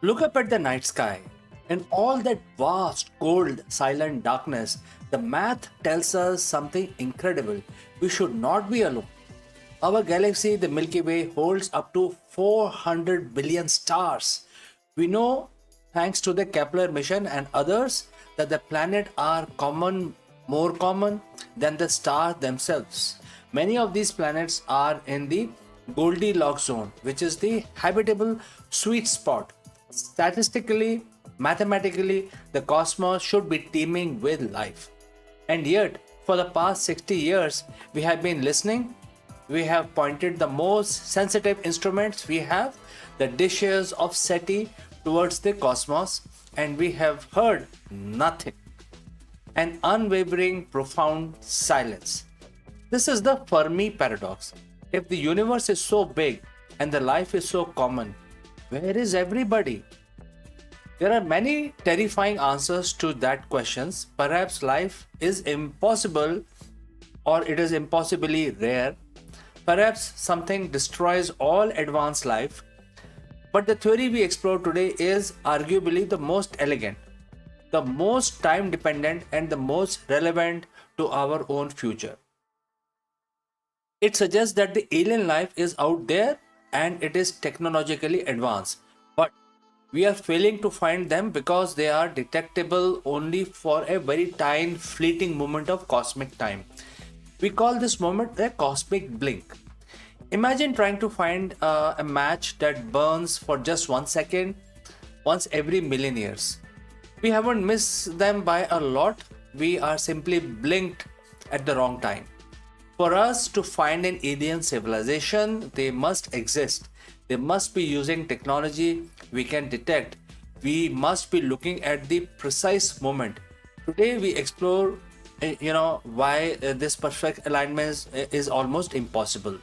Look up at the night sky. In all that vast, cold, silent darkness, the math tells us something incredible. We should not be alone. Our galaxy, the Milky Way, holds up to 400 billion stars. We know, thanks to the Kepler mission and others, that the planets are more common than the stars themselves. Many of these planets are in the Goldilocks zone, which is the habitable sweet spot. Statistically, mathematically, the cosmos should be teeming with life. And yet, for the past 60 years, we have been listening. We have pointed the most sensitive instruments we have, the dishes of SETI, towards the cosmos, and we have heard nothing. An unwavering, profound silence. This is the Fermi paradox. If the universe is so big and the life is so common, where is everybody? There are many terrifying answers to that questions. Perhaps life is impossible or it is impossibly rare. Perhaps something destroys all advanced life. But the theory we explore today is arguably the most elegant, the most time dependent, and the most relevant to our own future. It suggests that the alien life is out there and it is technologically advanced, but we are failing to find them because they are detectable only for a very tiny fleeting moment of cosmic time. We call this moment a cosmic blink. Imagine trying to find a match that burns for just 1 second once every million years. We haven't missed them by a lot, we are simply blinked at the wrong time. For us to find an alien civilization, they must exist. They must be using technology we can detect. We must be looking at the precise moment. Today we explore why this perfect alignment is almost impossible.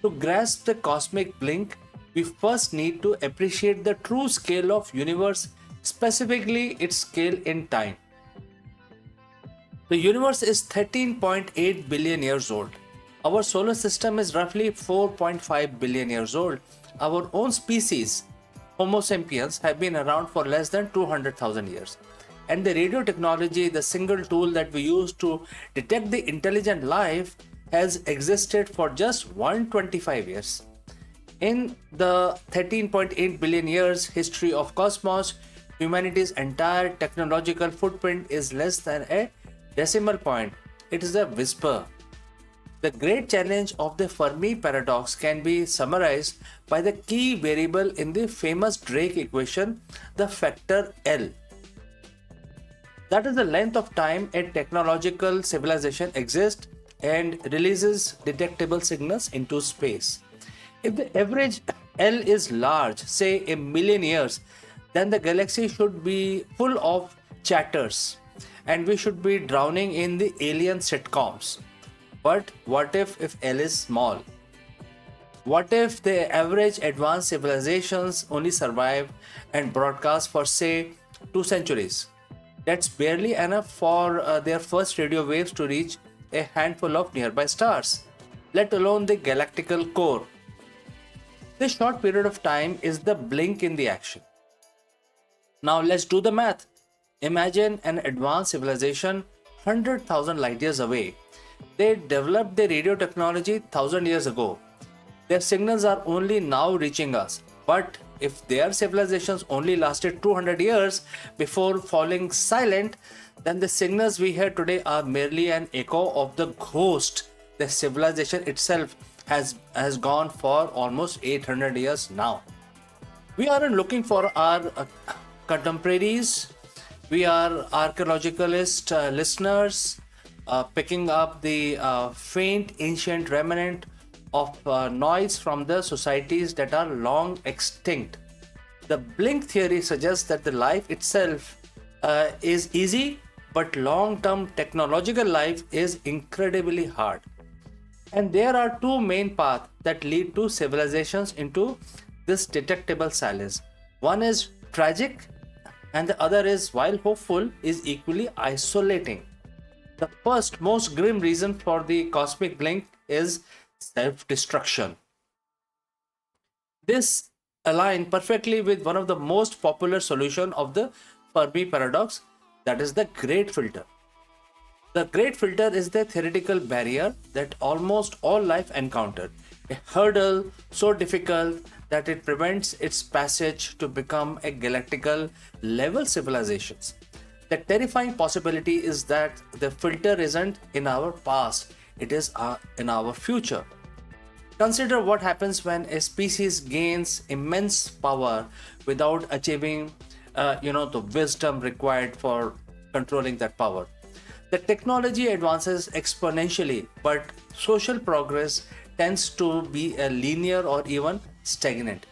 To grasp the cosmic blink, we first need to appreciate the true scale of universe, specifically its scale in time. The universe is 13.8 billion years old. Our solar system is roughly 4.5 billion years old. Our own species, Homo sapiens, have been around for less than 200,000 years. And the radio technology, the single tool that we use to detect the intelligent life, has existed for just 125 years. In the 13.8 billion years history of cosmos, humanity's entire technological footprint is less than a decimal point. It is a whisper. The great challenge of the Fermi paradox can be summarized by the key variable in the famous Drake equation, the factor L. That is the length of time a technological civilization exists and releases detectable signals into space. If the average L is large, say a million years, then the galaxy should be full of chatters and we should be drowning in the alien sitcoms. But what if L is small? What if the average advanced civilizations only survive and broadcast for say 2 centuries? That's barely enough for their first radio waves to reach a handful of nearby stars, let alone the galactical core. This short period of time is the blink in the action. Now let's do the math. Imagine an advanced civilization 100,000 light years away. They developed the radio technology 1000 years ago. Their signals are only now reaching us. But if their civilizations only lasted 200 years before falling silent, then the signals we hear today are merely an echo of the ghost. The civilization itself has gone for almost 800 years now. We aren't looking for our contemporaries. We are archaeologicalist listeners picking up the faint ancient remnant of noise from the societies that are long extinct. The blink theory suggests that the life itself is easy, but long-term technological life is incredibly hard. And there are two main paths that lead to civilizations into this detectable silence. One is tragic, and the other is, while hopeful, is equally isolating. The first, most grim reason for the cosmic blink is self destruction. This align perfectly with one of the most popular solution of the Fermi paradox, that is the great filter. The great filter is the theoretical barrier that almost all life encounter, a hurdle so difficult that it prevents its passage to become a galactical level civilizations. The terrifying possibility is that the filter isn't in our past, it is in our future. Consider what happens when a species gains immense power without achieving, the wisdom required for controlling that power. The technology advances exponentially, but social progress tends to be a linear or even stagnant.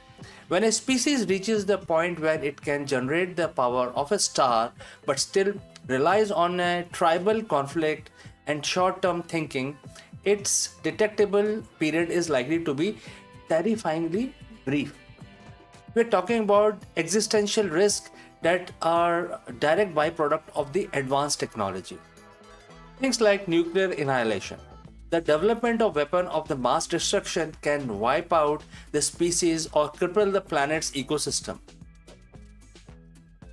When a species reaches the point where it can generate the power of a star but still relies on a tribal conflict and short term thinking, its detectable period is likely to be terrifyingly brief. We're talking about existential risks that are direct byproduct of the advanced technology. Things like nuclear annihilation. The development of weapon of the mass destruction can wipe out the species or cripple the planet's ecosystem.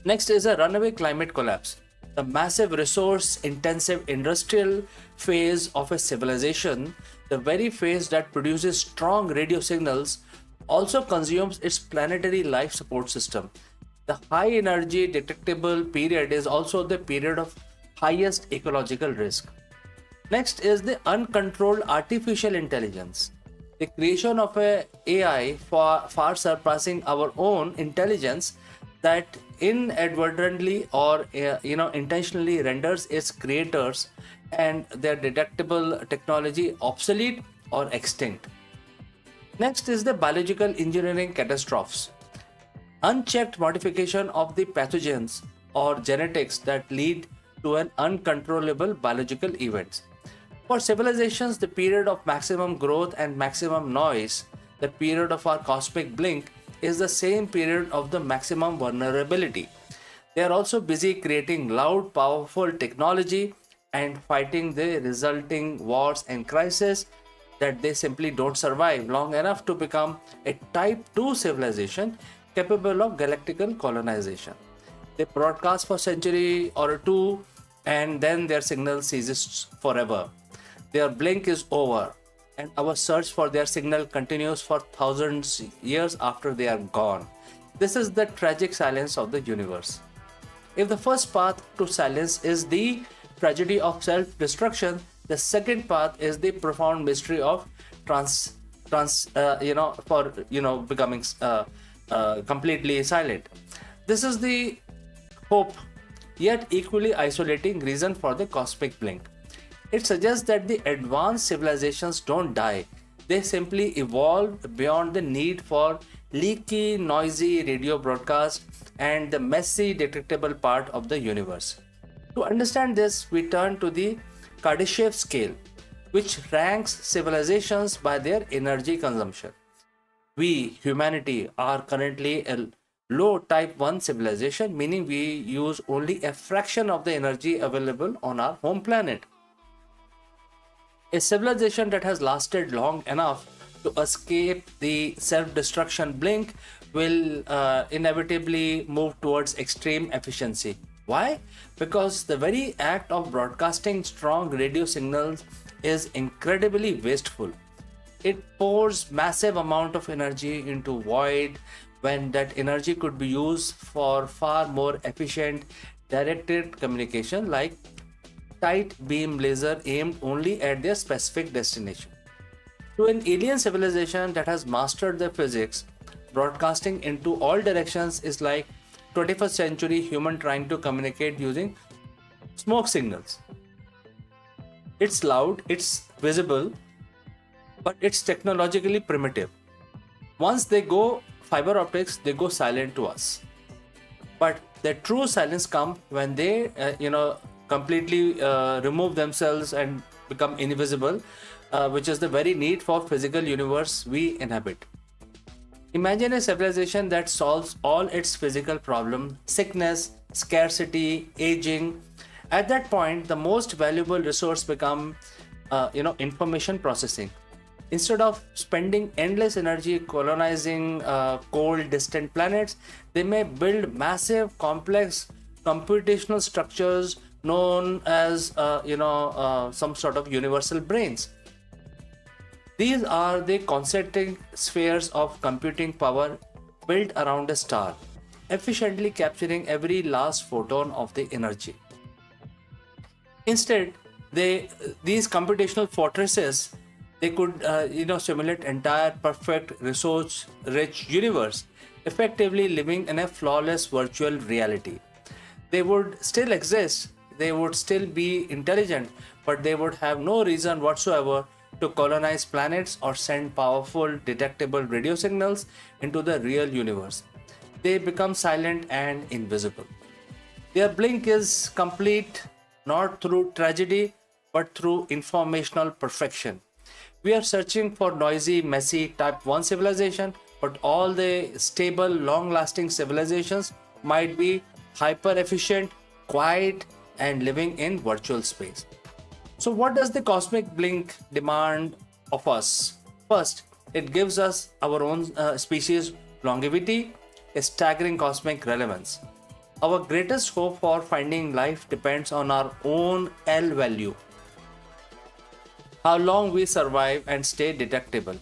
Next is a runaway climate collapse. The massive resource intensive industrial phase of a civilization, the very phase that produces strong radio signals, also consumes its planetary life support system. The high energy detectable period is also the period of highest ecological risk. Next is the uncontrolled artificial intelligence. The creation of a AI far surpassing our own intelligence that inadvertently or intentionally renders its creators and their detectable technology obsolete or extinct. Next is the biological engineering catastrophes. Unchecked modification of the pathogens or genetics that lead to an uncontrollable biological events. For civilizations, the period of maximum growth and maximum noise, the period of our cosmic blink, is the same period of the maximum vulnerability. They are also busy creating loud, powerful technology and fighting the resulting wars and crises that they simply don't survive long enough to become a type 2 civilization capable of galactical colonization. They broadcast for century or two and then their signal ceases forever. Their blink is over and our search for their signal continues for thousands years after they are gone. This is the tragic silence of the universe. If the first path to silence is the tragedy of self-destruction, the second path is the profound mystery of becoming completely silent. This is the hope, yet equally isolating reason for the cosmic blink. It suggests that the advanced civilizations don't die, they simply evolve beyond the need for leaky, noisy radio broadcast and the messy, detectable part of the universe. To understand this, we turn to the Kardashev scale, which ranks civilizations by their energy consumption. We, humanity, are currently a low type 1 civilization, meaning we use only a fraction of the energy available on our home planet. A civilization that has lasted long enough to escape the self destruction blink will inevitably move towards extreme efficiency. Why? Because the very act of broadcasting strong radio signals is incredibly wasteful. It pours massive amount of energy into void when that energy could be used for far more efficient directed communication like tight beam laser aimed only at their specific destination. To an alien civilization that has mastered the physics, broadcasting into all directions is like 21st century human trying to communicate using smoke signals. It's loud, it's visible, but it's technologically primitive. Once they go fiber optics, they go silent to us. But the true silence comes when they, completely remove themselves and become invisible, which is the very need for physical universe we inhabit. Imagine a civilization that solves all its physical problems, sickness, scarcity, aging. At that point, the most valuable resource become, information processing. Instead of spending endless energy colonizing cold, distant planets, they may build massive, complex computational structures known as, some sort of universal brains. These are the concentric spheres of computing power built around a star, efficiently capturing every last photon of the energy. Instead, these computational fortresses, they could simulate entire perfect resource rich universe, effectively living in a flawless virtual reality. They would still exist, they would still be intelligent, but they would have no reason whatsoever to colonize planets or send powerful detectable radio signals into the real universe. They become silent and invisible. Their blink is complete not through tragedy but through informational perfection. We are searching for noisy, messy type 1 civilization, but all the stable, long lasting civilizations might be hyper efficient, quiet, and living in virtual space. So, what does the cosmic blink demand of us? First, it gives us our own species longevity, a staggering cosmic relevance. Our greatest hope for finding life depends on our own L value, how long we survive and stay detectable.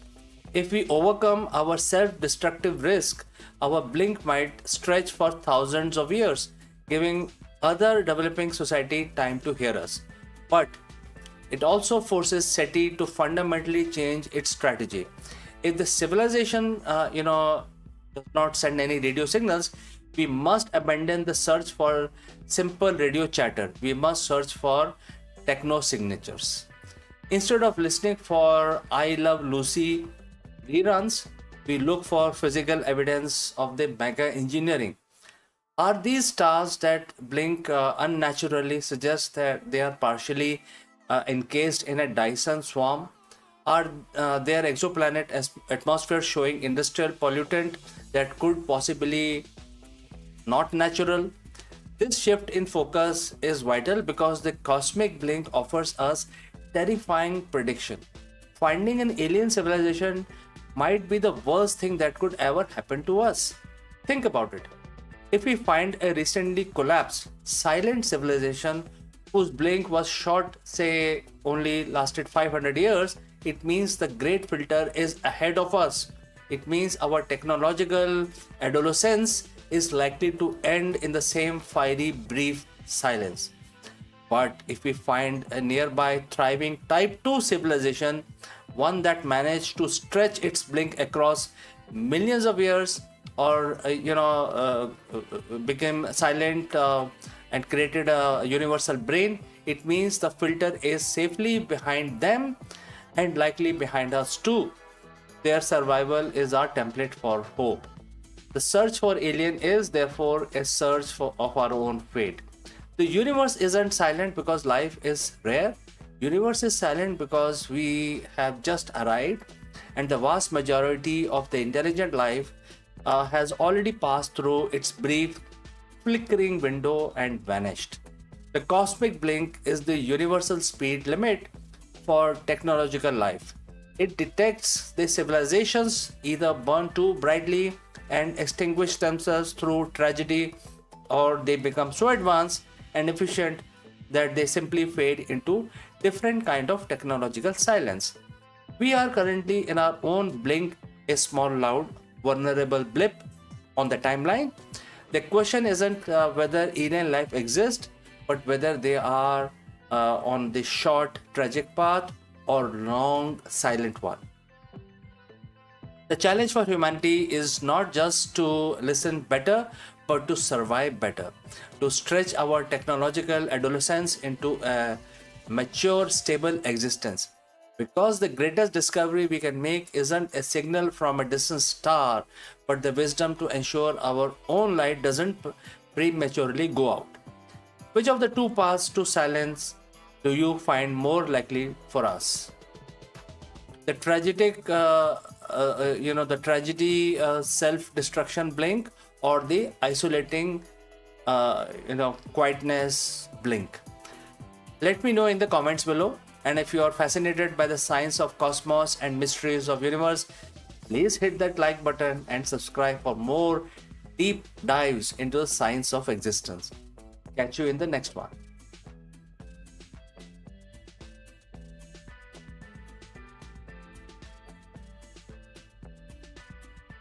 If we overcome our self destructive risk, our blink might stretch for thousands of years, giving other developing society time to hear us. But it also forces SETI to fundamentally change its strategy. If the civilization, does not send any radio signals, we must abandon the search for simple radio chatter. We must search for techno signatures. Instead of listening for I Love Lucy reruns, we look for physical evidence of the mega engineering. Are these stars that blink unnaturally suggest that they are partially encased in a Dyson swarm? Are their exoplanet atmosphere showing industrial pollutant that could possibly not natural? This shift in focus is vital because the cosmic blink offers us terrifying prediction. Finding an alien civilization might be the worst thing that could ever happen to us. Think about it. If we find a recently collapsed silent civilization whose blink was short, say only lasted 500 years, it means the great filter is ahead of us. It means our technological adolescence is likely to end in the same fiery, brief silence. But if we find a nearby thriving type 2 civilization, one that managed to stretch its blink across millions of years, or became silent and created a universal brain, it means the filter is safely behind them and likely behind us too. Their survival is our template for hope. The search for alien is therefore a search of our own fate. The universe isn't silent because life is rare. Universe is silent because we have just arrived, and the vast majority of the intelligent life has already passed through its brief flickering window and vanished. The cosmic blink is the universal speed limit for technological life. It detects the civilizations either burn too brightly and extinguish themselves through tragedy, or they become so advanced and efficient that they simply fade into different kind of technological silence. We are currently in our own blink, a small, loud, vulnerable blip on the timeline. The question isn't whether alien life exists, but whether they are on the short, tragic path or long, silent one. The challenge for humanity is not just to listen better, but to survive better, to stretch our technological adolescence into a mature, stable existence. Because the greatest discovery we can make isn't a signal from a distant star, but the wisdom to ensure our own light doesn't prematurely go out. Which of the two paths to silence do you find more likely for us? The tragic, the tragedy, self-destruction blink, or the isolating, quietness blink? Let me know in the comments below. And if you are fascinated by the science of cosmos and mysteries of universe, please hit that like button and subscribe for more deep dives into the science of existence. Catch you in the next one.